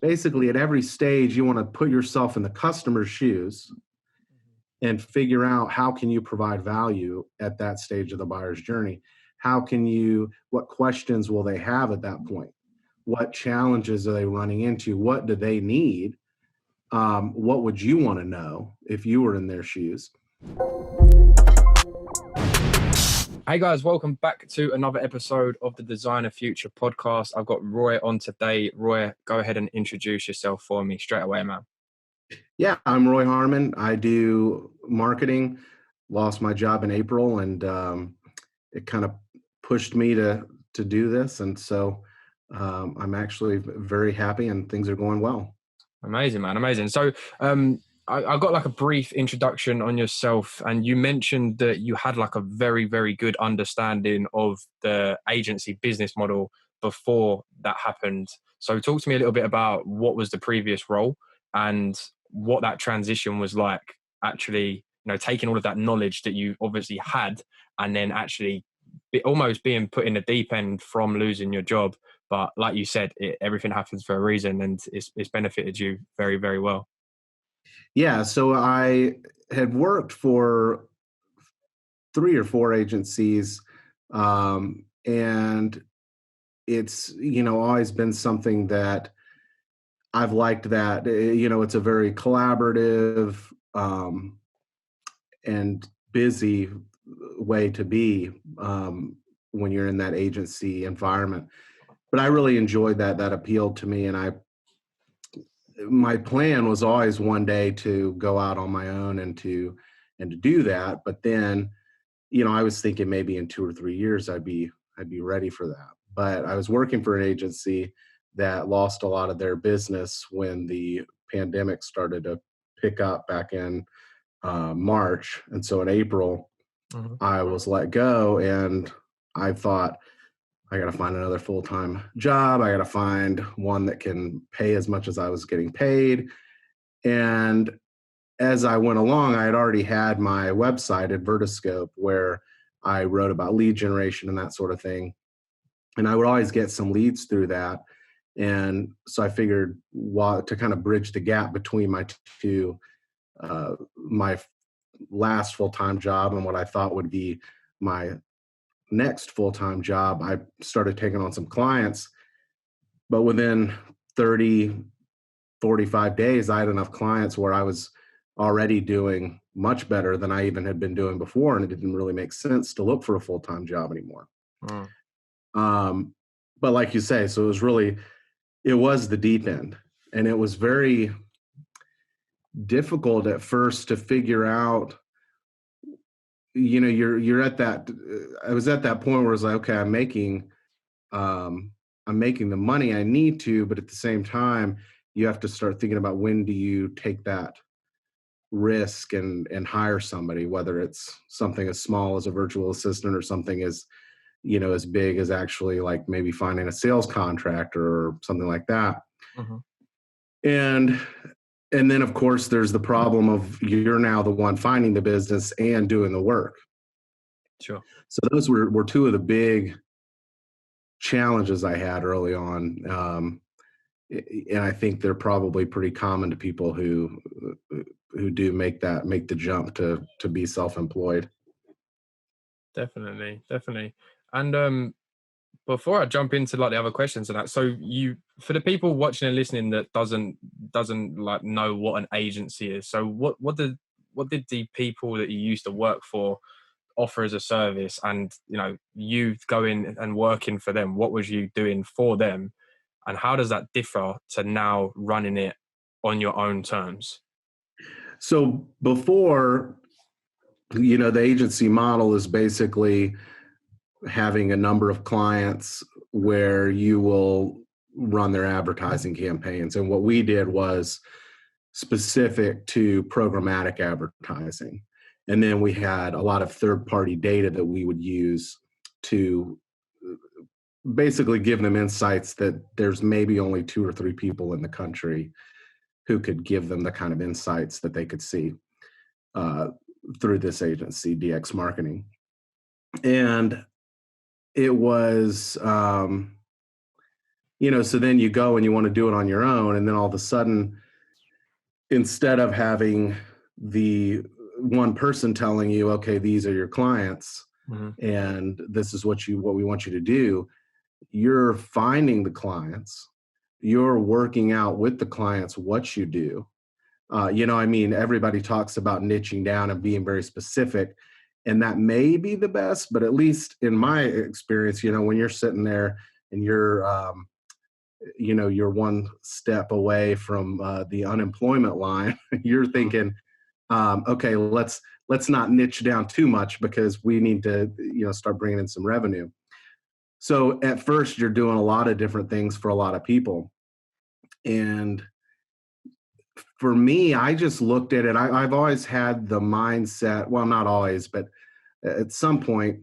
basically at every stage, you want to put yourself in the customer's shoes and figure out how can you provide value at that stage of the buyer's journey. What questions will they have at that point? What challenges are they running into? What do they need? What would you want to know if you were in their shoes? Hey guys, welcome back to another episode of the Designer Future podcast. I've got Roy on today. Roy, go ahead and introduce yourself for me straight away, man. Yeah, I'm Roy Harmon. I do marketing. Lost my job in April, and it kind of pushed me to do this. And so I'm actually very happy, and things are going well. Amazing, man. Amazing. So I got like a brief introduction on yourself, and you mentioned that you had like a very, very good understanding of the agency business model before that happened. So talk to me a little bit about what was the previous role and what that transition was like, actually, taking all of that knowledge that you obviously had and then actually almost being put in the deep end from losing your job. But like you said, everything happens for a reason, and it's benefited you very, very well. Yeah, so I had worked for 3 or 4 agencies, and it's always been something that I've liked. That it's a very collaborative and busy way to be when you're in that agency environment. But I really enjoyed that. That appealed to me, and my plan was always one day to go out on my own and to do that. But then, I was thinking maybe in 2 or 3 years I'd be ready for that. But I was working for an agency that lost a lot of their business when the pandemic started to pick up back in March. And so in April, I was let go, and I thought, I got to find another full-time job. I got to find one that can pay as much as I was getting paid. And as I went along, I had already had my website at Vertiscope where I wrote about lead generation and that sort of thing. And I would always get some leads through that. And so I figured to kind of bridge the gap between my two, my last full-time job and what I thought would be my next full-time job, I started taking on some clients. But within 30, 45 days, I had enough clients where I was already doing much better than I even had been doing before, and it didn't really make sense to look for a full-time job anymore. But like you say, so it was the deep end, and it was very difficult at first to figure out. You're at that. I was at that point where I was like, okay, I'm making the money I need to, but at the same time, you have to start thinking about when do you take that risk and hire somebody, whether it's something as small as a virtual assistant or something as big as actually like maybe finding a sales contractor or something like that. And then, of course, there's the problem of you're now the one finding the business and doing the work. Sure. So those were two of the big challenges I had early on. And I think they're probably pretty common to people who do make the jump to be self-employed. Definitely. And before I jump into like the other questions and that, so for the people watching and listening that doesn't like know what an agency is, so what did the people that you used to work for offer as a service, and you going and working for them, what was you doing for them, and how does that differ to now running it on your own terms? So before, the agency model is basically having a number of clients where you will run their advertising campaigns. And what we did was specific to programmatic advertising. And then we had a lot of third-party data that we would use to basically give them insights that there's maybe only 2 or 3 people in the country who could give them the kind of insights that they could see through this agency, DX Marketing. And it was, so then you go and you want to do it on your own, and then all of a sudden, instead of having the one person telling you, okay, these are your clients and this is what we want you to do, you're finding the clients, you're working out with the clients what you do. Everybody talks about niching down and being very specific, and that may be the best, but at least in my experience, when you're sitting there and you're one step away from the unemployment line, you're thinking, okay, let's not niche down too much because we need to, start bringing in some revenue. So at first you're doing a lot of different things for a lot of people. And for me, I just looked at it. I've always had the mindset, well, not always, but at some point,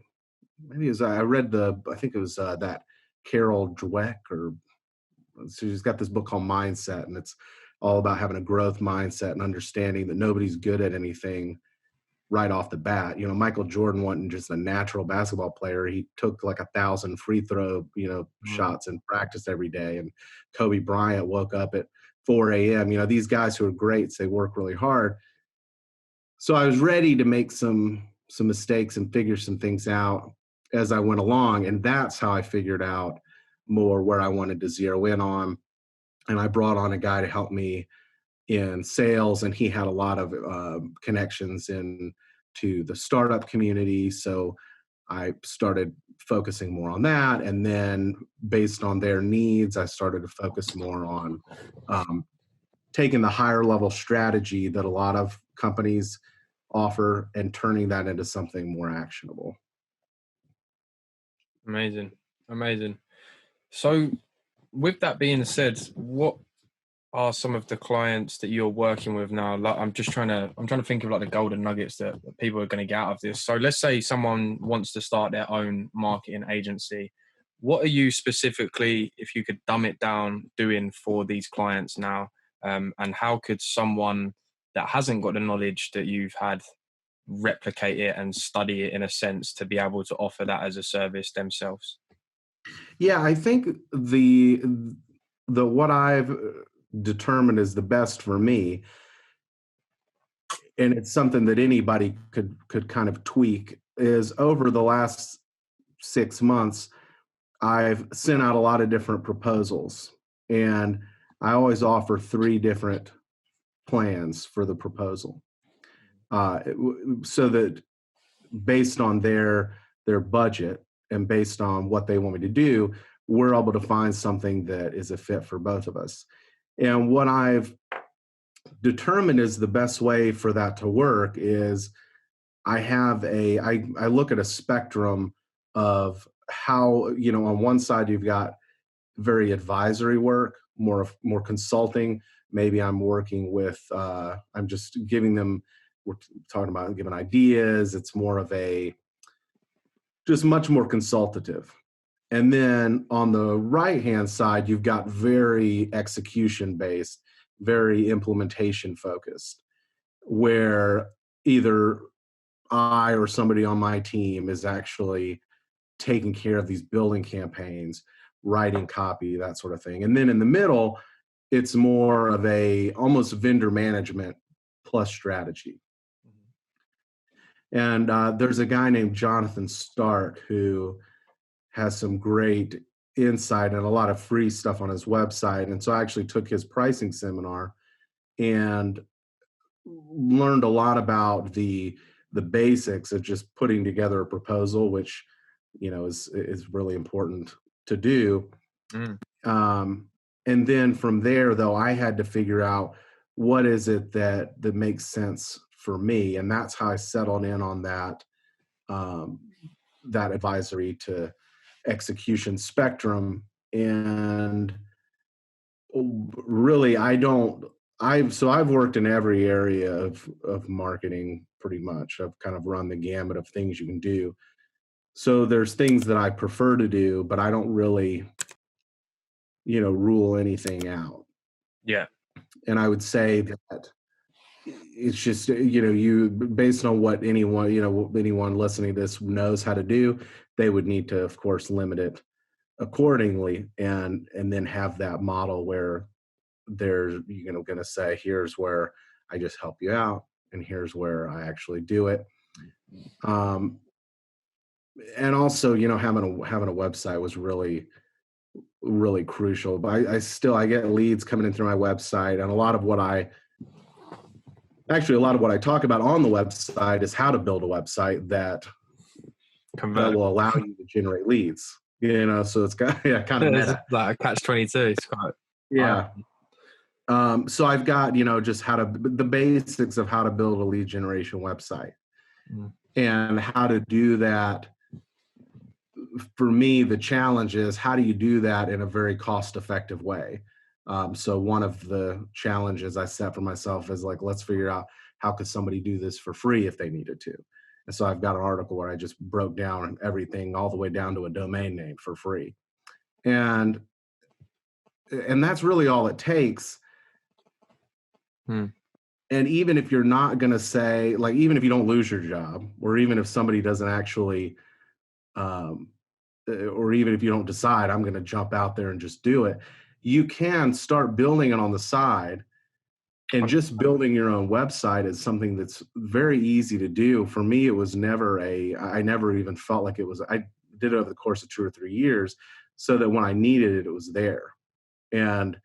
maybe I read I think it was that Carol Dweck, or so she's got this book called Mindset, and it's all about having a growth mindset and understanding that nobody's good at anything right off the bat. Michael Jordan wasn't just a natural basketball player. He took like 1,000 free throw, shots in practice every day. And Kobe Bryant woke up at 4 a.m. These guys who are greats, they work really hard. So I was ready to make some mistakes and figure some things out as I went along. And that's how I figured out more where I wanted to zero in on. And I brought on a guy to help me in sales, and he had a lot of connections into the startup community. So I started focusing more on that. And then based on their needs, I started to focus more on taking the higher level strategy that a lot of companies offer and turning that into something more actionable. Amazing. So with that being said, what are some of the clients that you're working with now? Like, I'm trying to think of like the golden nuggets that people are going to get out of this. So let's say someone wants to start their own marketing agency. What are you specifically, if you could dumb it down, doing for these clients now? And how could someone that hasn't got the knowledge that you've had replicate it and study it in a sense to be able to offer that as a service themselves? Yeah, I think the what I've determined is the best for me, and it's something that anybody could kind of tweak, is over the last 6 months, I've sent out a lot of different proposals, and I always offer 3 different plans for the proposal, so that based on their budget and based on what they want me to do, we're able to find something that is a fit for both of us. And what I've determined is the best way for that to work is I look at a spectrum of how, on one side you've got very advisory work, more consulting. Maybe I'm working with, I'm just giving them, we're talking about giving ideas. It's more of just much more consultative. And then on the right-hand side, you've got very execution-based, very implementation-focused, where either I or somebody on my team is actually taking care of these building campaigns, writing copy, that sort of thing. And then in the middle, it's more of almost vendor management plus strategy. And there's a guy named Jonathan Stark who has some great insight and a lot of free stuff on his website. And so I actually took his pricing seminar and learned a lot about the basics of just putting together a proposal, which, is really important to do. And then from there, though, I had to figure out what is it that makes sense for me. And that's how I settled in on that advisory to execution spectrum. And really, I've worked in every area of marketing pretty much. I've kind of run the gamut of things you can do. So there's things that I prefer to do, but I don't really, rule anything out. Yeah. And I would say that it's just, you based on what anyone listening to this knows how to do, they would need to, of course, limit it accordingly, and then have that model where there's, going to say, here's where I just help you out, and here's where I actually do it. And also, having a website was really, really crucial. But I get leads coming in through my website, and a lot of what I talk about on the website is how to build a website that will allow you to generate leads. So it's got kind of meta. Like a catch-22. It's quite So I've got just the basics of how to build a lead generation website, and how to do that. For me, the challenge is, how do you do that in a very cost-effective way? So one of the challenges I set for myself is like, let's figure out how could somebody do this for free if they needed to. And so I've got an article where I just broke down everything all the way down to a domain name for free. And that's really all it takes. And even if you're not going to say, like, even if you don't lose your job, or even if somebody doesn't actually, or even if you don't decide, I'm going to jump out there and just do it, you can start building it on the side. And just building your own website is something that's very easy to do. For me, it was I never even felt like it was, I did it over the course of 2 or 3 years, so that when I needed it, it was there. And,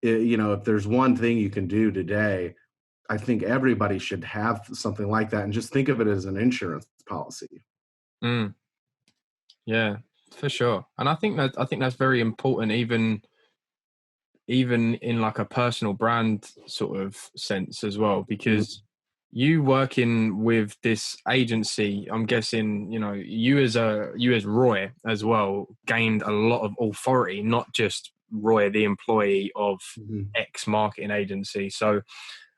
if there's one thing you can do today, I think everybody should have something like that, and just think of it as an insurance policy. Yeah, for sure. And I think that's very important, even in like a personal brand sort of sense as well, because you working with this agency, I'm guessing, you as Roy as well gained a lot of authority, not just Roy, the employee of X marketing agency. So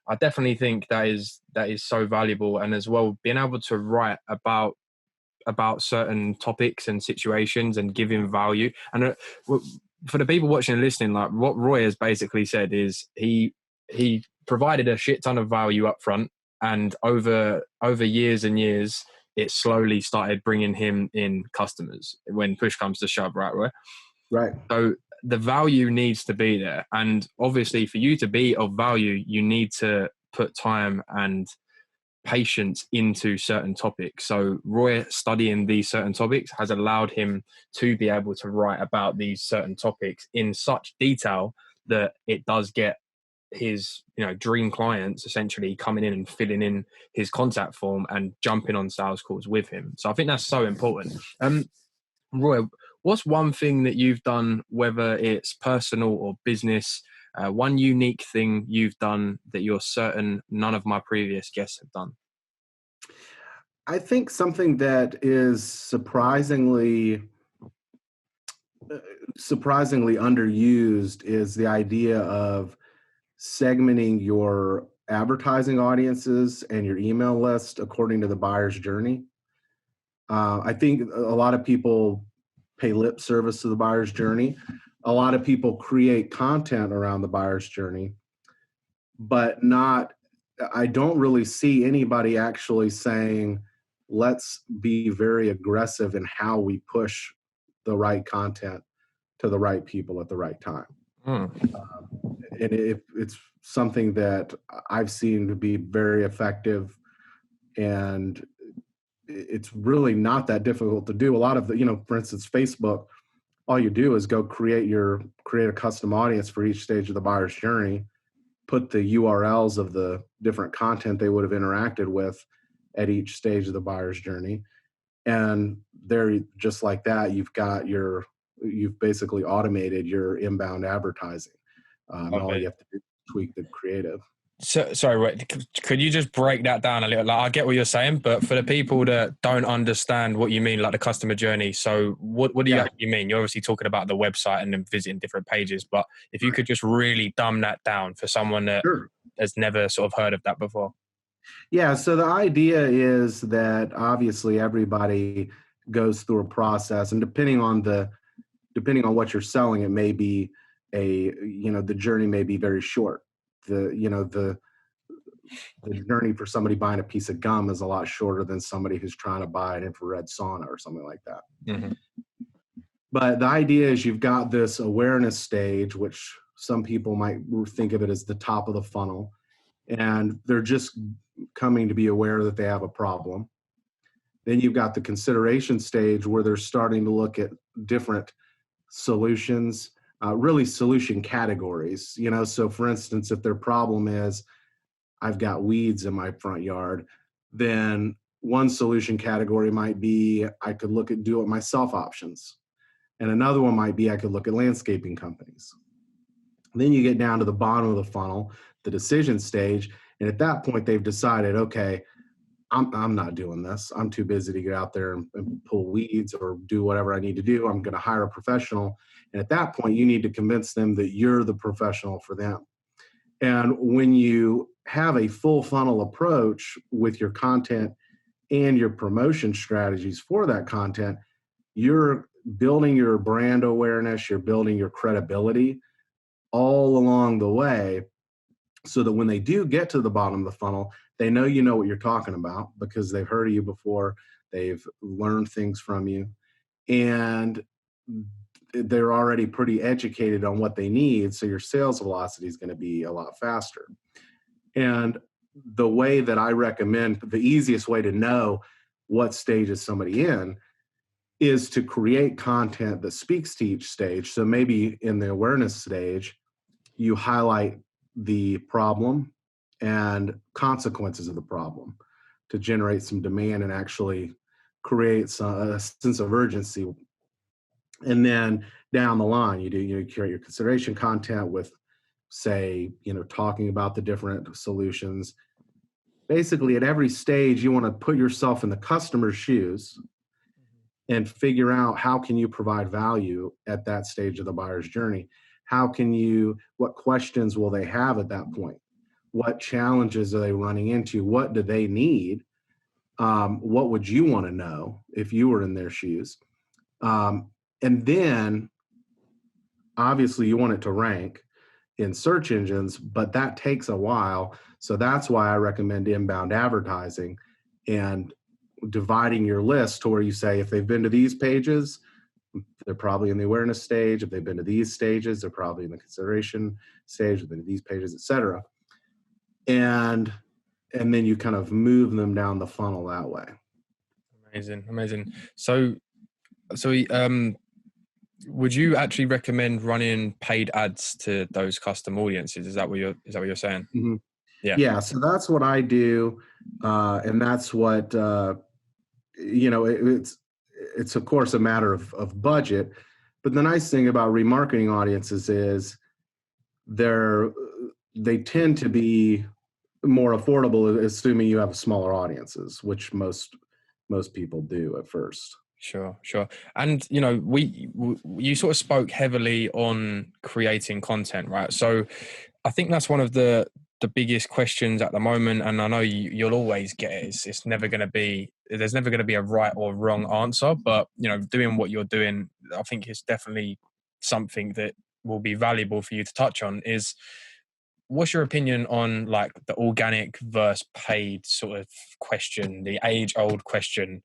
I definitely think that is so valuable. And as well, being able to write about certain topics and situations and giving value. And for the people watching and listening, like what Roy has basically said is he provided a shit ton of value up front, and over years and years, it slowly started bringing him in customers when push comes to shove, right, Roy? Right. So the value needs to be there. And obviously for you to be of value, you need to put time and patience into certain topics. So Roy studying these certain topics has allowed him to be able to write about these certain topics in such detail that it does get his dream clients essentially coming in and filling in his contact form and jumping on sales calls with him. So I think that's so important. Roy, what's one thing that you've done, whether it's personal or business, one unique thing you've done that you're certain none of my previous guests have done? I think something that is surprisingly underused is the idea of segmenting your advertising audiences and your email list according to the buyer's journey. I think a lot of people pay lip service to the buyer's journey. A lot of people create content around the buyer's journey, but I don't really see anybody actually saying, let's be very aggressive in how we push the right content to the right people at the right time. And it's something that I've seen to be very effective, and it's really not that difficult to do. A lot of for instance, Facebook, all you do is go create a custom audience for each stage of the buyer's journey, put the URLs of the different content they would have interacted with at each stage of the buyer's journey. And there, just like that, you've basically automated your inbound advertising. All you have to do is tweak the creative. So, sorry, wait, could you just break that down a little? Like, I get what you're saying, but for the people that don't understand what you mean, like the customer journey, so what do you actually mean? You're obviously talking about the website and then visiting different pages, but if you could just really dumb that down for someone that has never sort of heard of that before. Yeah, so the idea is that obviously everybody goes through a process, and depending on what you're selling, it may be the journey may be very short. The journey for somebody buying a piece of gum is a lot shorter than somebody who's trying to buy an infrared sauna or something like that. But the idea is you've got this awareness stage, which some people might think of it as the top of the funnel, and they're just coming to be aware that they have a problem. Then you've got the consideration stage where they're starting to look at different solutions, really solution categories. So for instance, if their problem is I've got weeds in my front yard, then one solution category might be I could look at do it myself options. And another one might be I could look at landscaping companies. Then you get down to the bottom of the funnel, the decision stage. And at that point, they've decided, okay, I'm not doing this. I'm too busy to get out there and pull weeds or do whatever I need to do. I'm going to hire a professional. And at that point, you need to convince them that you're the professional for them. And when you have a full funnel approach with your content and your promotion strategies for that content, you're building your brand awareness, you're building your credibility all along the way, so that when they do get to the bottom of the funnel, they know you know what you're talking about because they've heard of you before, they've learned things from you, and they're already pretty educated on what they need, so your sales velocity is going to be a lot faster. And the way that I recommend, the easiest way to know what stage is somebody in is to create content that speaks to each stage. So maybe in the awareness stage, you highlight the problem and consequences of the problem to generate some demand and actually create a sense of urgency. And then down the line, you curate your consideration content with, say, talking about the different solutions. Basically, at every stage, you want to put yourself in the customer's shoes and figure out how can you provide value at that stage of the buyer's journey. What questions will they have at that point? What challenges are they running into? What do they need? What would you want to know if you were in their shoes? And then, obviously, you want it to rank in search engines, but that takes a while. So that's why I recommend inbound advertising and dividing your list to where you say, if they've been to these pages, they're probably in the awareness stage. If they've been to these stages, they're probably in the consideration stage. They've been to these pages, et cetera. And then you kind of move them down the funnel that way. Amazing. So would you actually recommend running paid ads to those custom audiences? Is that what you're saying? Mm-hmm. Yeah. Yeah. So that's what I do. And that's what, it's of course a matter of budget, but the nice thing about remarketing audiences is they tend to be more affordable, assuming you have smaller audiences, which most people do at first. Sure. And you sort of spoke heavily on creating content, right? So I think that's one of the biggest questions at the moment, and I know you'll always get it. There's never going to be a right or wrong answer, but doing what you're doing, I think it's definitely something that will be valuable for you to touch on. Is what's your opinion on like the organic versus paid sort of question, the age-old question?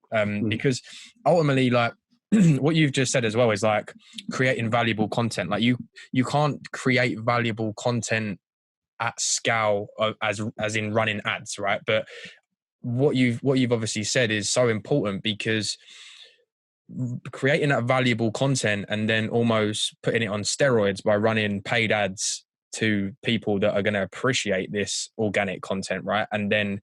Because ultimately, like what you've just said as well is like creating valuable content. Like you can't create valuable content at scale as in running ads, right? But what you've obviously said is so important, because creating that valuable content and then almost putting it on steroids by running paid ads to people that are going to appreciate this organic content, right? And then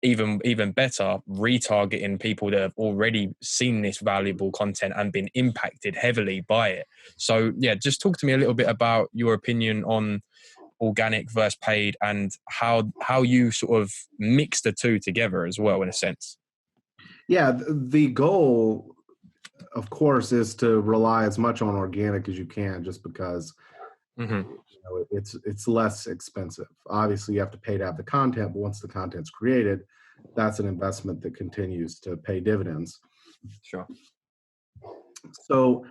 even better, retargeting people that have already seen this valuable content and been impacted heavily by it. So yeah, just talk to me a little bit about your opinion on organic versus paid and how you sort of mix the two together as well, in a sense. Yeah, the goal, of course, is to rely as much on organic as you can, just because it's less expensive. Obviously, you have to pay to have the content, but once the content's created, that's an investment that continues to pay dividends. Sure. So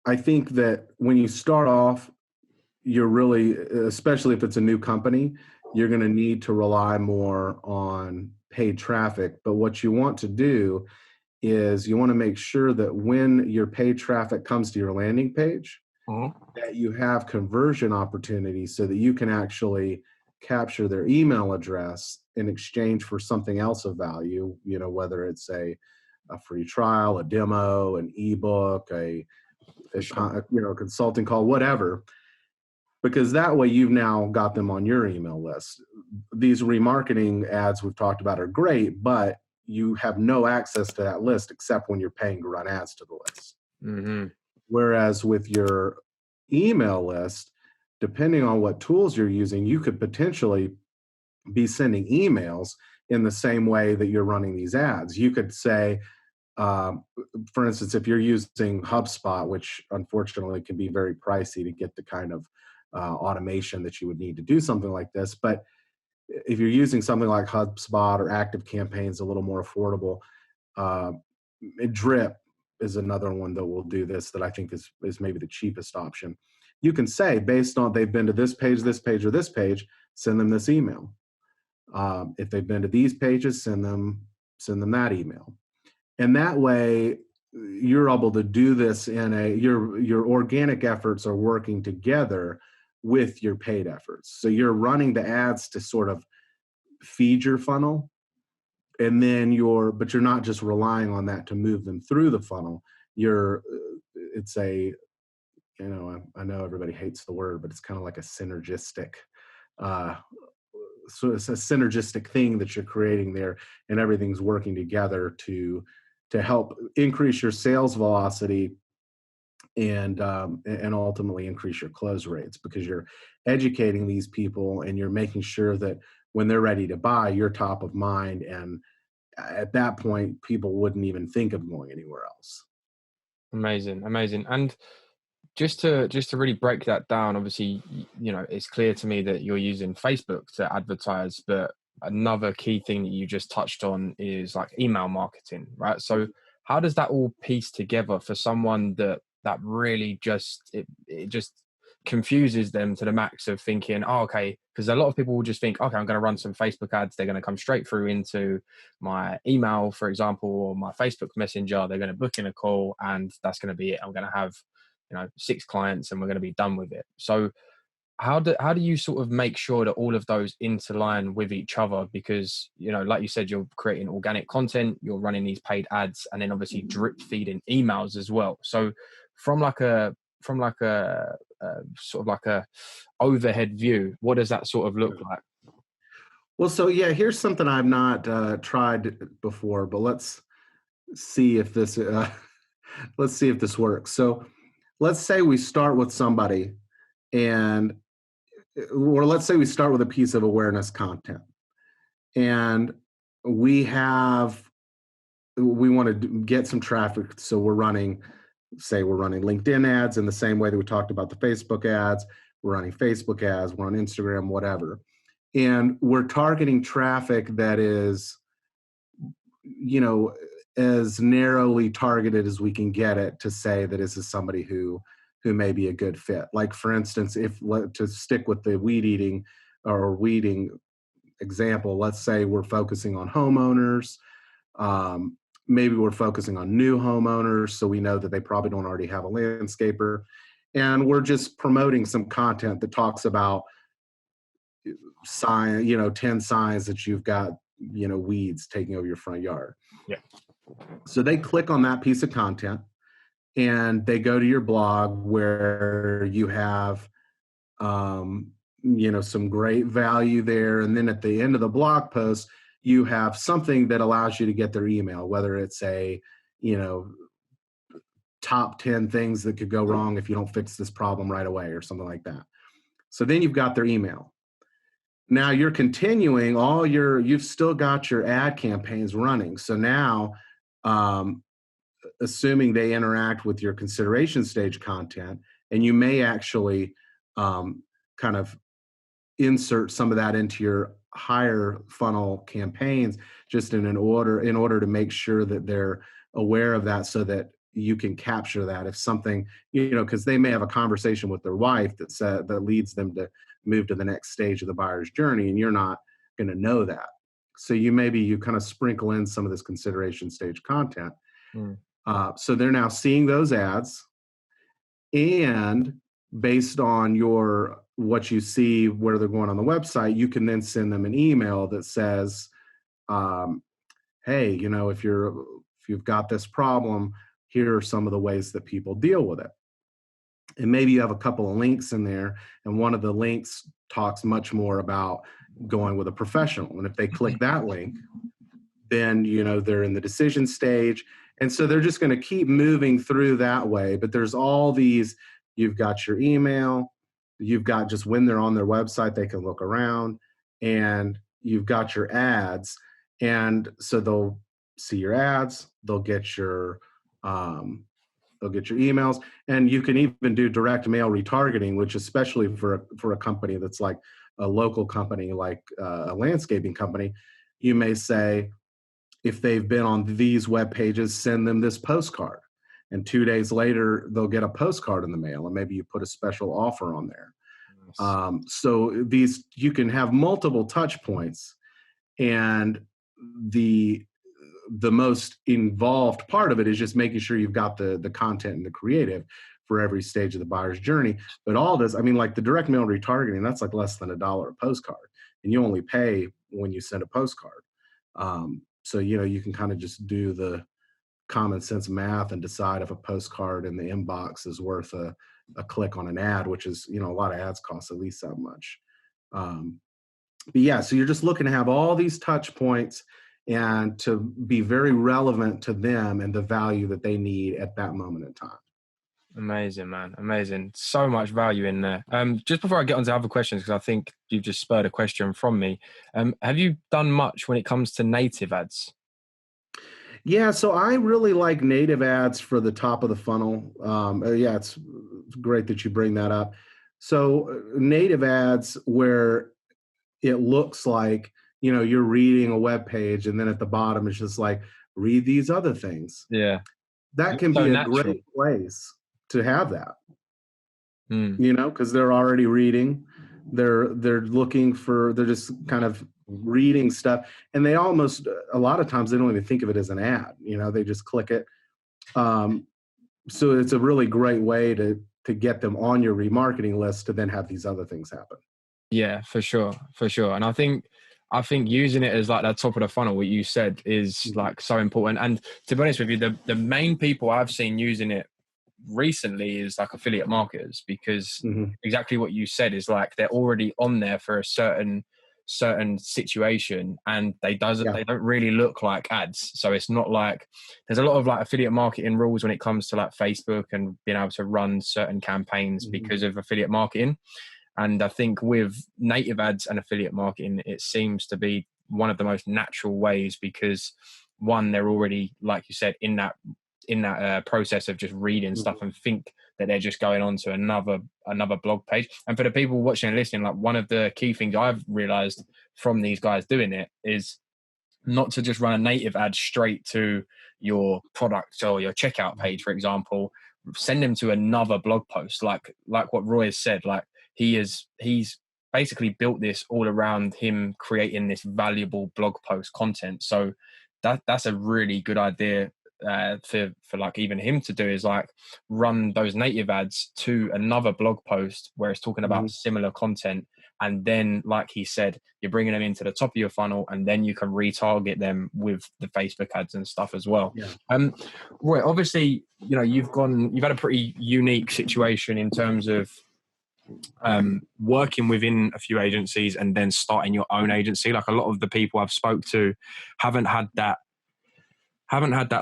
I think that when you start off, you're really, especially if it's a new company, you're going to need to rely more on paid traffic. But what you want to do is you want to make sure that when your paid traffic comes to your landing page, Mhm. that you have conversion opportunities so that you can actually capture their email address in exchange for something else of value, whether it's a free trial, a demo, an ebook, For sure. a consulting call, whatever, because that way you've now got them on your email list. These remarketing ads we've talked about are great, but you have no access to that list except when you're paying to run ads to the list. Hmm. Whereas with your email list, depending on what tools you're using, you could potentially be sending emails in the same way that you're running these ads. You could say, um, for instance, if you're using HubSpot, which unfortunately can be very pricey to get the kind of automation that you would need to do something like this. But if you're using something like HubSpot or Active Campaign's a little more affordable, uh, Drip is another one that will do this that I think is maybe the cheapest option. You can say, based on they've been to this page, or this page, send them this email. If they've been to these pages, send them that email. And that way you're able to do this in your organic efforts are working together with your paid efforts. So you're running the ads to sort of feed your funnel, and then but you're not just relying on that to move them through the funnel. It's a, I know everybody hates the word, but it's kind of like a synergistic, uh, so it's a synergistic thing that you're creating there, and everything's working together to help increase your sales velocity and ultimately increase your close rates, because you're educating these people and you're making sure that when they're ready to buy, you're top of mind. And at that point, people wouldn't even think of going anywhere else. Amazing, amazing. And just to really break that down, obviously, it's clear to me that you're using Facebook to advertise, but another key thing that you just touched on is like email marketing, right? So how does that all piece together for someone that really it just confuses them to the max of thinking, oh, okay, because a lot of people will just think, okay, I'm going to run some Facebook ads, they're going to come straight through into my email, for example, or my Facebook Messenger, they're going to book in a call, and that's going to be it. I'm going to have 6 clients and we're going to be done with it. So how do you sort of make sure that all of those interline with each other? Because like you said, you're creating organic content, you're running these paid ads, and then obviously drip feeding emails as well. So from like a sort of like a overhead view, what does that sort of look like? Well, so yeah, here's something I've not tried before, but let's see if this let's see if this works. So let's say we start with somebody, and or let's say we start with a piece of awareness content, and we want to get some traffic, so we're running LinkedIn ads in the same way that we talked about the Facebook ads. We're running Facebook ads, we're on Instagram, whatever, and we're targeting traffic that is, you know as narrowly targeted as we can get it, to say that this is somebody who may be a good fit. Like, for instance, if to stick with the weeding example, let's say we're focusing on homeowners. um, Maybe we're focusing on new homeowners, so we know that they probably don't already have a landscaper, and we're just promoting some content that talks about 10 signs that you've got weeds taking over your front yard. Yeah. So they click on that piece of content, and they go to your blog, where you have some great value there. And then at the end of the blog post, you have something that allows you to get their email, whether it's a you know top 10 things that could go wrong if you don't fix this problem right away, or something like that. So then you've got their email. Now you're continuing you've still got your ad campaigns running. So now, um, assuming they interact with your consideration stage content, and you may actually kind of insert some of that into your higher funnel campaigns, just in order to make sure that they're aware of that, so that you can capture that if something, because they may have a conversation with their wife that leads them to move to the next stage of the buyer's journey, and you're not going to know that. So you kind of sprinkle in some of this consideration stage content, Mm. So they're now seeing those ads, and based on what you see where they're going on the website, you can then send them an email that says, um, hey, if you've got this problem, here are some of the ways that people deal with it. And maybe you have a couple of links in there, and one of the links talks much more about going with a professional. And if they click that link, then they're in the decision stage. And so they're just going to keep moving through that way. But there's all these, you've got your email, you've got just when they're on their website, they can look around, and you've got your ads. And so they'll see your ads, they'll get your emails, and you can even do direct mail retargeting, which especially for a company that's like a local company, like a landscaping company, you may say, if they've been on these web pages, send them this postcard. And 2 days later, they'll get a postcard in the mail, and maybe you put a special offer on there. Nice. So you can have multiple touch points, and the most involved part of it is just making sure you've got the content and the creative for every stage of the buyer's journey. But all this, I mean, like the direct mail retargeting, that's like less than $1 a postcard, and you only pay when you send a postcard. So you can kind of just do the common sense math and decide if a postcard in the inbox is worth a click on an ad, which is, a lot of ads cost at least that much. But yeah, so you're just looking to have all these touch points and to be very relevant to them and the value that they need at that moment in time. Amazing, man. Amazing. So much value in there. Just before I get on to other questions, because I think you've just spurred a question from me. Have you done much when it comes to native ads? Yeah, so I really like native ads for the top of the funnel. Yeah, it's great that you bring that up. So native ads where it looks like, you're reading a web page, and then at the bottom it's just like, read these other things. Yeah. That can So be a natural. great place to have that, Mm. because they're already reading. They're they're just kind of reading stuff, and they almost, a lot of times they don't even think of it as an ad. They just click it. So it's a really great way to get them on your remarketing list to then have these other things happen. Yeah, for sure. For sure. And I think using it as like that top of the funnel, what you said, is like so important. And to be honest with you, the main people I've seen using it recently is like affiliate marketers, because Mm-hmm. exactly what you said is like they're already on there for a certain situation, and they don't really look like ads. So it's not like, there's a lot of like affiliate marketing rules when it comes to like Facebook and being able to run certain campaigns because of affiliate marketing. And I think with native ads and affiliate marketing, it seems to be one of the most natural ways, because one, they're already, like you said, in that process of just reading stuff, and think that they're just going on to another blog page. And for the people watching and listening, like one of the key things I've realized from these guys doing it is not to just run a native ad straight to your product or your checkout page, for example. Send them to another blog post, like what Roy has said. Like he's basically built this all around him creating this valuable blog post content. So that's a really good idea for like even him to do, is like run those native ads to another blog post where it's talking about similar content. And then, like he said, you're bringing them into the top of your funnel, and then you can retarget them with the Facebook ads and stuff as well. Yeah. Roy, obviously, you've had a pretty unique situation in terms of working within a few agencies and then starting your own agency. Like a lot of the people I've spoke to haven't had that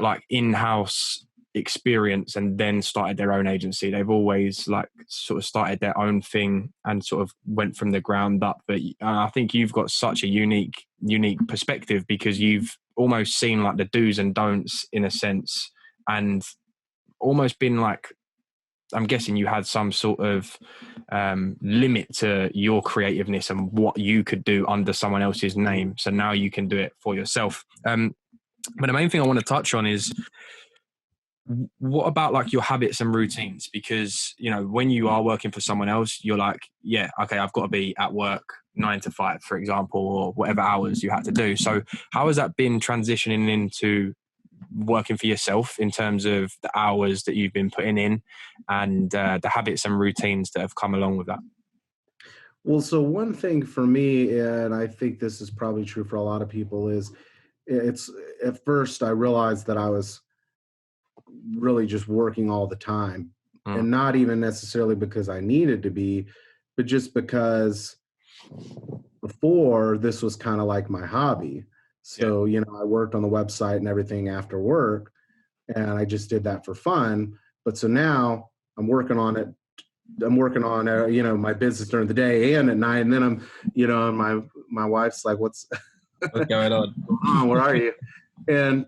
like in-house experience and then started their own agency. They've always like sort of started their own thing and sort of went from the ground up. But I think you've got such a unique perspective, because you've almost seen like the do's and don'ts in a sense, and almost been like, I'm guessing you had some sort of limit to your creativeness and what you could do under someone else's name. So now you can do it for yourself. But the main thing I want to touch on is, what about like your habits and routines? Because, when you are working for someone else, you're like, yeah, okay, I've got to be at work 9 to 5, for example, or whatever hours you had to do. So how has that been transitioning into working for yourself in terms of the hours that you've been putting in and the habits and routines that have come along with that? Well, so one thing for me, and I think this is probably true for a lot of people, is it's at first I realized that I was really just working all the time, Mm. and not even necessarily because I needed to be, but just because before this was kind of like my hobby. Yeah. So, I worked on the website and everything after work, and I just did that for fun. But so now I'm working on it. I'm working on, my business during the day and at night. And then and my wife's like, what's What's going on? going on? Where are you? And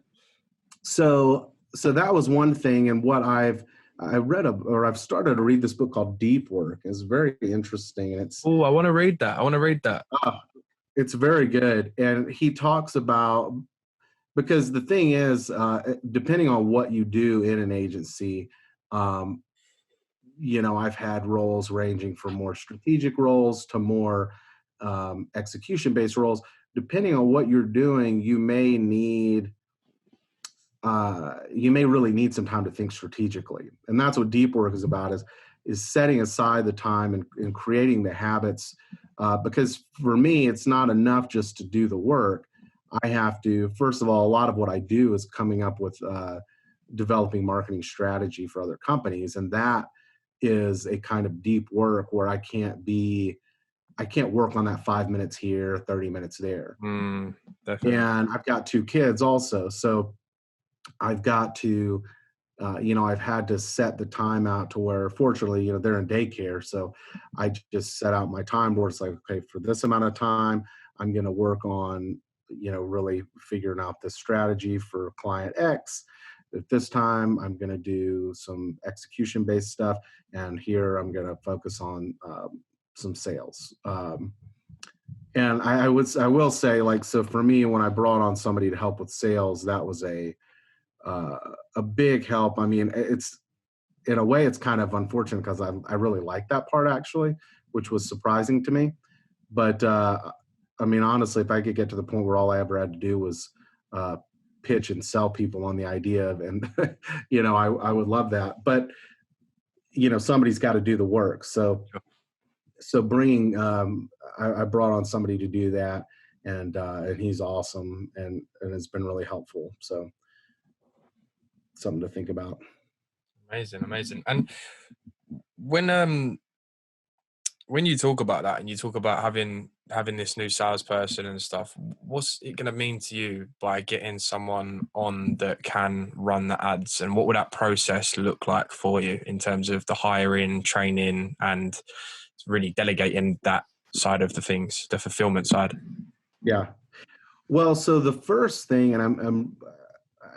so that was one thing. And what I've started to read this book called Deep Work. It's very interesting. And Oh, I want to read that. uh, it's very good. And he talks about, because the thing is, depending on what you do in an agency, um, I've had roles ranging from more strategic roles to more execution-based roles. Depending on what you're doing, you may really need some time to think strategically, and that's what deep work is about: is setting aside the time and creating the habits. Because for me, it's not enough just to do the work. I have to, first of all, a lot of what I do is coming up with developing marketing strategy for other companies, and that is a kind of deep work where I can't work on that 5 minutes here, 30 minutes there. Definitely. And I've got two kids also. So I've got to, I've had to set the time out to where, fortunately, they're in daycare. So I just set out my time where it's like, okay, for this amount of time, I'm going to work on, really figuring out the strategy for client X. At this time, I'm going to do some execution-based stuff, and here I'm going to focus on some sales. And I will say, like, so for me, when I brought on somebody to help with sales, that was a big help. I mean, it's, in a way, it's kind of unfortunate because I really like that part, actually, which was surprising to me. But I mean, honestly, if I could get to the point where all I ever had to do was pitch and sell people on the idea of, and I would love that. But somebody's got to do the work. So bringing, I brought on somebody to do that, and he's awesome, and it's been really helpful. So something to think about. Amazing. And when you talk about that and you talk about having this new salesperson and stuff, what's it going to mean to you by getting someone on that can run the ads, and what would that process look like for you in terms of the hiring, training, and really delegating that side of the things, the fulfillment side? Yeah. Well, so the first thing, and I'm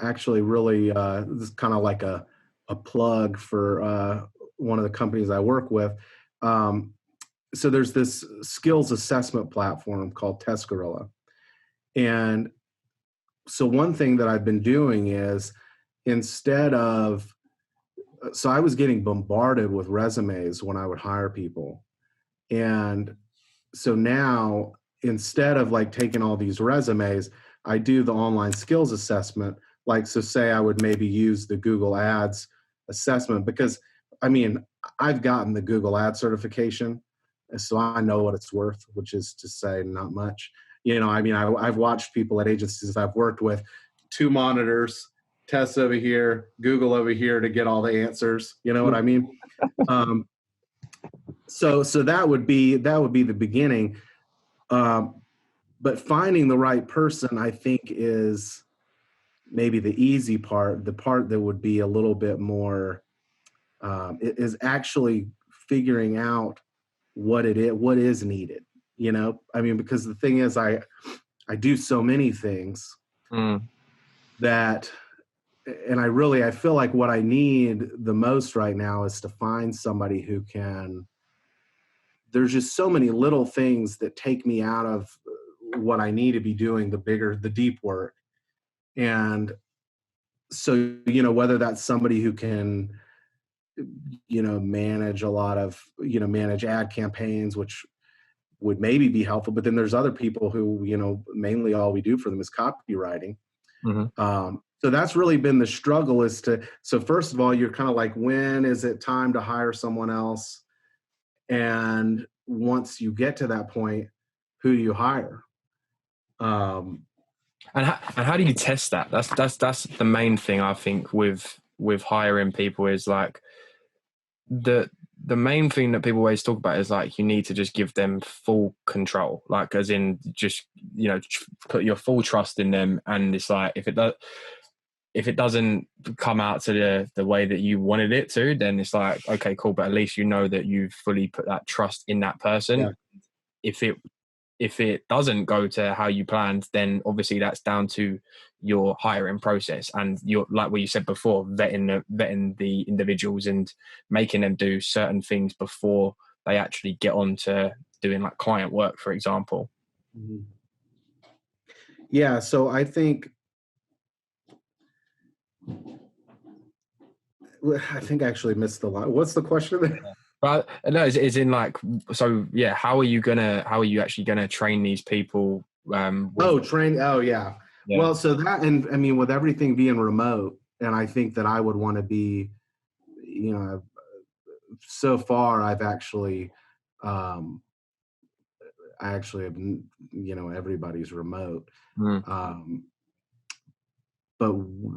actually really, this is kind of like a plug for one of the companies I work with. So there's this skills assessment platform called Test Gorilla. And so one thing that I've been doing is, so I was getting bombarded with resumes when I would hire people. And so now, instead of like taking all these resumes, I do the online skills assessment. Like, so say I would maybe use the Google Ads assessment, because I mean, I've gotten the Google Ads certification, and so I know what it's worth, which is to say not much. I mean, I've watched people at agencies I've worked with, 2 monitors, tests over here, Google over here to get all the answers. You know what I mean? So that would be the beginning. But finding the right person, I think, is maybe the easy part. The part that would be a little bit more is actually figuring out what is needed. I mean, because the thing is, I do so many things that, and I feel like what I need the most right now is to find somebody who can. There's just so many little things that take me out of what I need to be doing, the deep work. And so, whether that's somebody who can, manage a lot of, manage ad campaigns, which would maybe be helpful. But then there's other people who, mainly all we do for them is copywriting. So that's really been the struggle so first of all, you're kind of like, when is it time to hire someone else? And once you get to that point, who do you hire? Um, And how do you test that? That's the main thing, I think, with hiring people, is like the main thing that people always talk about is like, you need to just give them full control, like as in just, put your full trust in them. And it's like, if it doesn't come out to the way that you wanted it to, then it's like, okay, cool, but at least you know that you've fully put that trust in that person. yeah. If it doesn't go to how you planned, then obviously that's down to your hiring process, and you're, like what you said before, vetting the individuals and making them do certain things before they actually get on to doing like client work, for example. Mhm. Yeah. So I think I actually missed the line. What's the question? But no, it's in like, so yeah, how are you actually gonna train these people? Oh, train. Oh, yeah. Yeah, Well, so that, and I mean, with everything being remote, and I think that I would want to be, you know, so far I've actually, um, I actually have, everybody's remote. mm. Um, but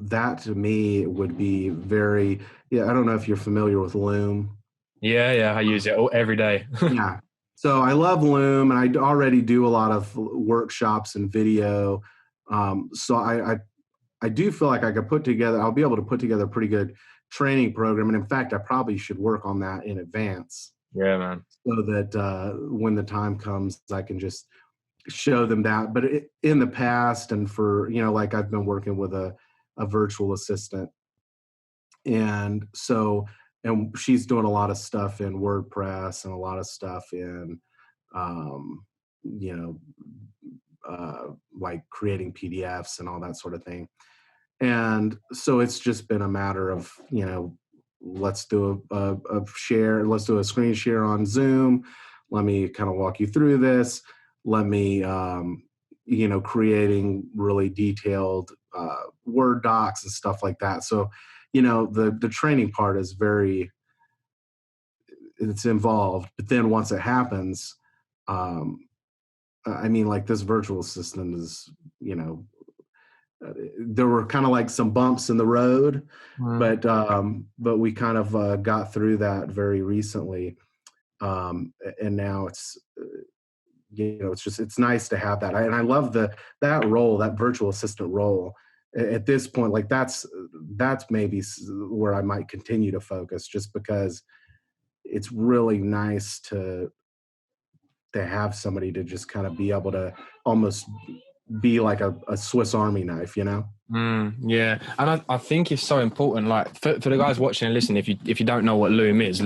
that to me would be very, yeah, I don't know if you're familiar with Loom. Yeah, I use it every day. Yeah. So I love Loom, and I already do a lot of workshops and video. So I do feel like I'll be able to put together a pretty good training program. And in fact, I probably should work on that in advance Yeah, man. so that when the time comes, I can just show them that. But in the past, and for, like I've been working with a virtual assistant. And so, and she's doing a lot of stuff in WordPress and a lot of stuff in, um, you know, like creating PDFs and all that sort of thing. And so it's just been a matter of, let's do a share, let's do a screen share on Zoom. Let me kind of walk you through this. Let me, creating really detailed Word docs and stuff like that. So, the training part is it's involved, but then once it happens, um, I mean, like this virtual assistant is, there were kind of like some bumps in the road, Mm. but we kind of got through that very recently, and now it's nice to have that. And I love that role, that virtual assistant role. At this point, like that's maybe where I might continue to focus, just because it's really nice to have somebody to just kind of be able to almost be like a Swiss Army knife, Yeah, and I think it's so important. Like for the guys watching and listening, if you don't know what Loom is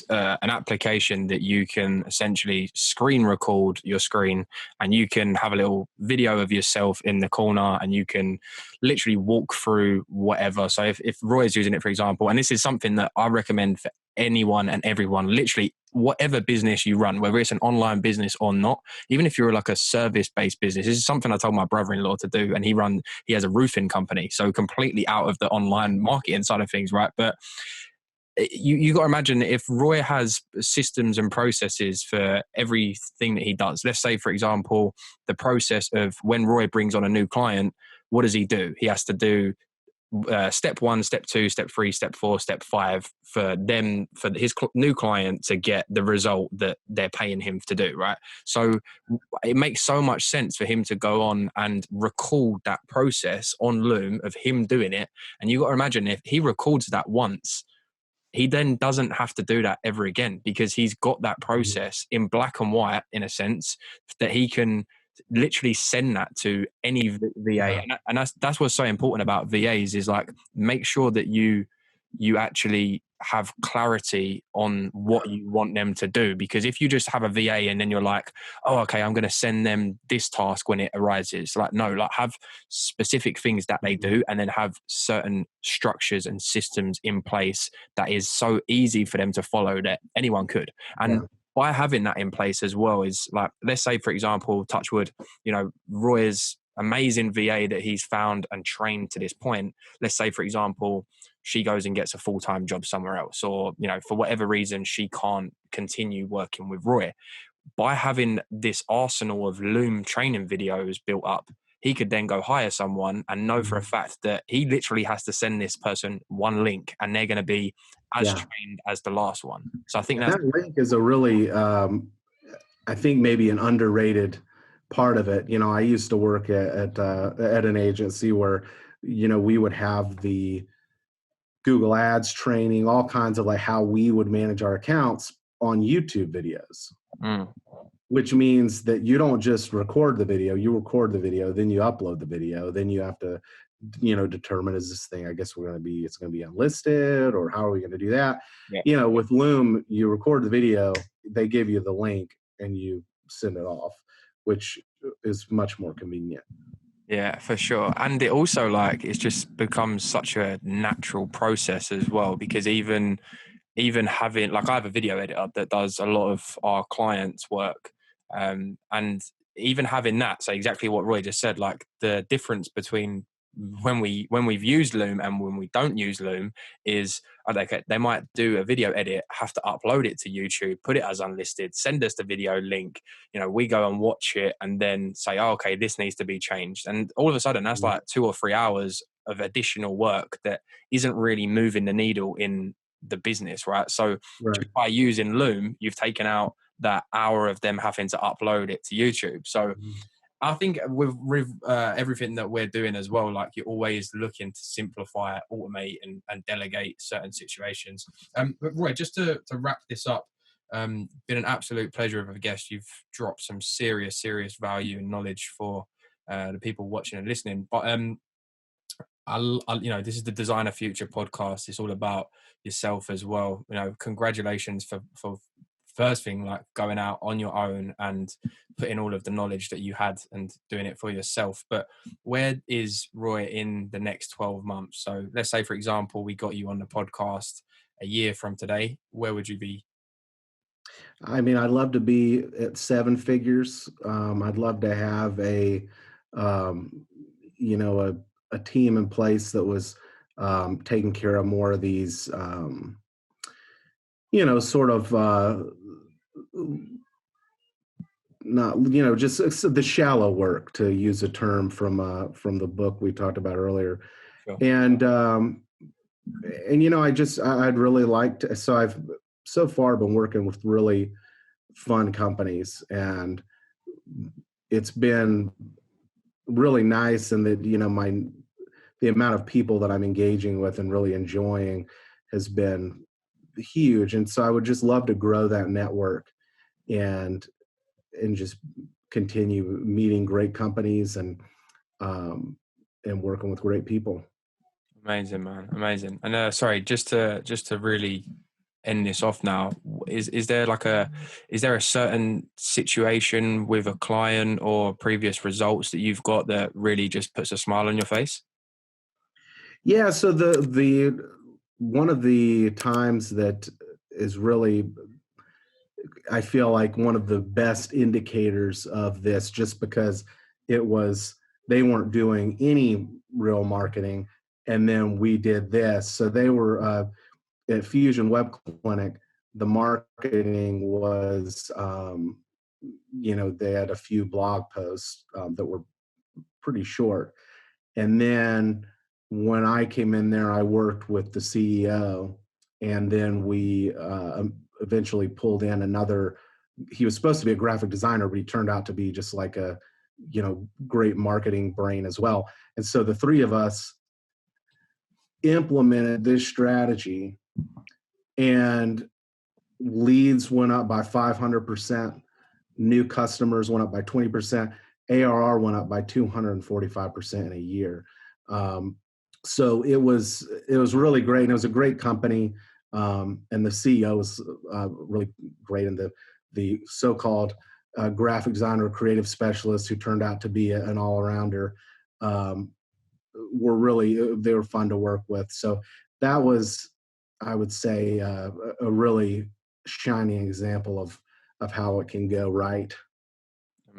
an application that you can essentially screen record your screen, and you can have a little video of yourself in the corner, and you can literally walk through whatever. So if Roy is using it, for example, and this is something that I recommend for anyone and everyone, literally whatever business you run, whether it's an online business or not, even if you're like a service-based business. This is something I told my brother-in-law to do, and he has a roofing company, so completely out of the online marketing side of things, right? But you got to imagine, if Roy has systems and processes for everything that he does. Let's say, for example, the process of when Roy brings on a new client, what does he do? He has to do step 1, step 2, step 3, step 4, step 5 for his new client to get the result that they're paying him to do, right? So it makes so much sense for him to go on and record that process on Loom of him doing it. And you got to imagine, if he records that once, he then doesn't have to do that ever again, because he's got that process in black and white, in a sense, that he can literally send that to any VA. Yeah. And that's what's so important about VAs, is like, make sure that you actually have clarity on what you want them to do. Because if you just have a VA and then you're like, oh, okay, I'm going to send them this task when it arises, like, no, like, have specific things that they do, and then have certain structures and systems in place that is so easy for them to follow that anyone could. And Yeah. by having that in place as well, is like, let's say, for example, touch wood, Roy's amazing VA that he's found and trained to this point, let's say, for example, she goes and gets a full-time job somewhere else, or, you know, for whatever reason, she can't continue working with Roy. By having this arsenal of Loom training videos built up, he could then go hire someone and know for a fact that he literally has to send this person one link and they're going to be as Yeah. trained as the last one. So I think And that's, that link is a really, I think maybe an underrated part of it. You know, I used to work at an agency where, you know, we would have the Google Ads training, all kinds of like how we would manage our accounts on YouTube videos, mm, which means that you don't just record the video, you record the video, then you upload the video, then you have to, you know, determine, is this thing, I guess it's going to be unlisted, or how are we going to do that? yeah. You know, with Loom, you record the video, they give you the link and you send it off, which is much more convenient. Yeah, for sure. And it also, like, it's just becomes such a natural process as well, because even having, like, I have a video editor that does a lot of our clients' work, and even having that, so exactly what Roy just said, like the difference between when we've used Loom and when we don't use Loom is, they might do a video edit, have to upload it to YouTube, put it as unlisted, send us the video link, you know, we go and watch it and then say, oh, okay, this needs to be changed, and all of a sudden that's like 2 or 3 hours of additional work that isn't really moving the needle in the business, right? So Right. just by using Loom, you've taken out that hour of them having to upload it to YouTube. So I think with everything that we're doing as well, like, you're always looking to simplify, automate, and delegate certain situations. But Roy, just to wrap this up, been an absolute pleasure of a guest. You've dropped some serious value and knowledge for the people watching and listening. But you know, this is the Designer Future podcast. It's all about yourself as well. You know, congratulations for first thing, like, going out on your own and putting all of the knowledge that you had and doing it for yourself. But where is Roy in the next 12 months? So let's say, for example, we got you on the podcast a year from today. Where would you be? I mean, I'd love to be at 7 figures. I'd love to have um, you know, a team in place that was taking care of more of these, you know, sort of not, you know, just the shallow work, to use a term from the book we talked about earlier. Sure. And you know, I'd really like to. So I've so far been working with really fun companies, and it's been really nice. And that, you know, the amount of people that I'm engaging with and really enjoying has been huge. And so I would just love to grow that network and just continue meeting great companies and working with great people. Amazing, man. Amazing. And sorry, just to really end this off now, is there a certain situation with a client or previous results that you've got that really just puts a smile on your face? Yeah. So the one of the times that is really, I feel like, one of the best indicators of this, just because they weren't doing any real marketing, and then we did this. So they were at Fusion Web Clinic. The marketing was, you know, they had a few blog posts that were pretty short. And then when I came in there, I worked with the CEO, and then we eventually pulled in another. He was supposed to be a graphic designer, but he turned out to be just like a, you know, great marketing brain as well. And so the three of us implemented this strategy, and leads went up by 500%. New customers went up by 20%. ARR went up by 245% in a year. So it was really great, and it was a great company. And the CEO was really great, and the so-called graphic designer, creative specialist, who turned out to be an all-arounder, they were fun to work with. So that was, I would say, a really shining example of how it can go right.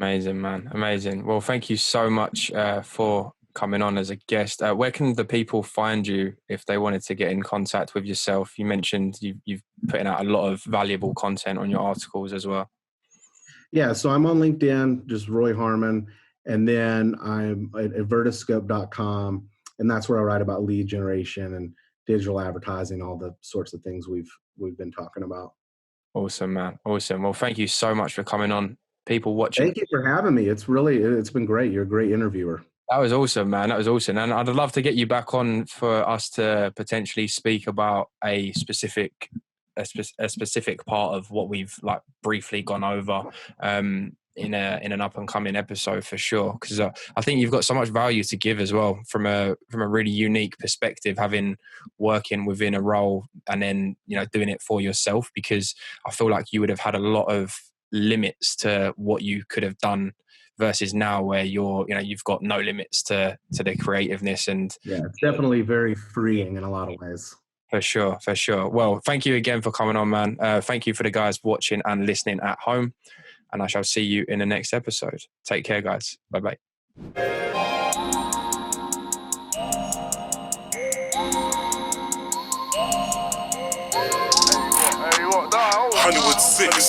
Amazing, man. Amazing. Well, thank you so much for coming on as a guest. Where can the people find you if they wanted to get in contact with yourself? You mentioned you've putting out a lot of valuable content on your articles as well. Yeah, so I'm on LinkedIn, just Roy Harmon, and then I'm at vertiscope.com, and that's where I write about lead generation and digital advertising, all the sorts of things we've been talking about. Awesome, man. Awesome. Well, thank you so much for coming on. People watching. Thank you for having me. It's been great. You're a great interviewer. That was awesome, man. That was awesome. And I'd love to get you back on for us to potentially speak about a specific part of what we've like briefly gone over in an up and coming episode for sure. Because I think you've got so much value to give as well from a really unique perspective, having working within a role and then doing it for yourself. Because I feel like you would have had a lot of limits to what you could have done versus now where you've got no limits to the creativeness. And yeah, it's definitely very freeing in a lot of ways. For sure. Well, thank you again for coming on, man. Thank you for the guys watching and listening at home, and I shall see you in the next episode. Take care, guys. Bye-bye. Hollywood 6.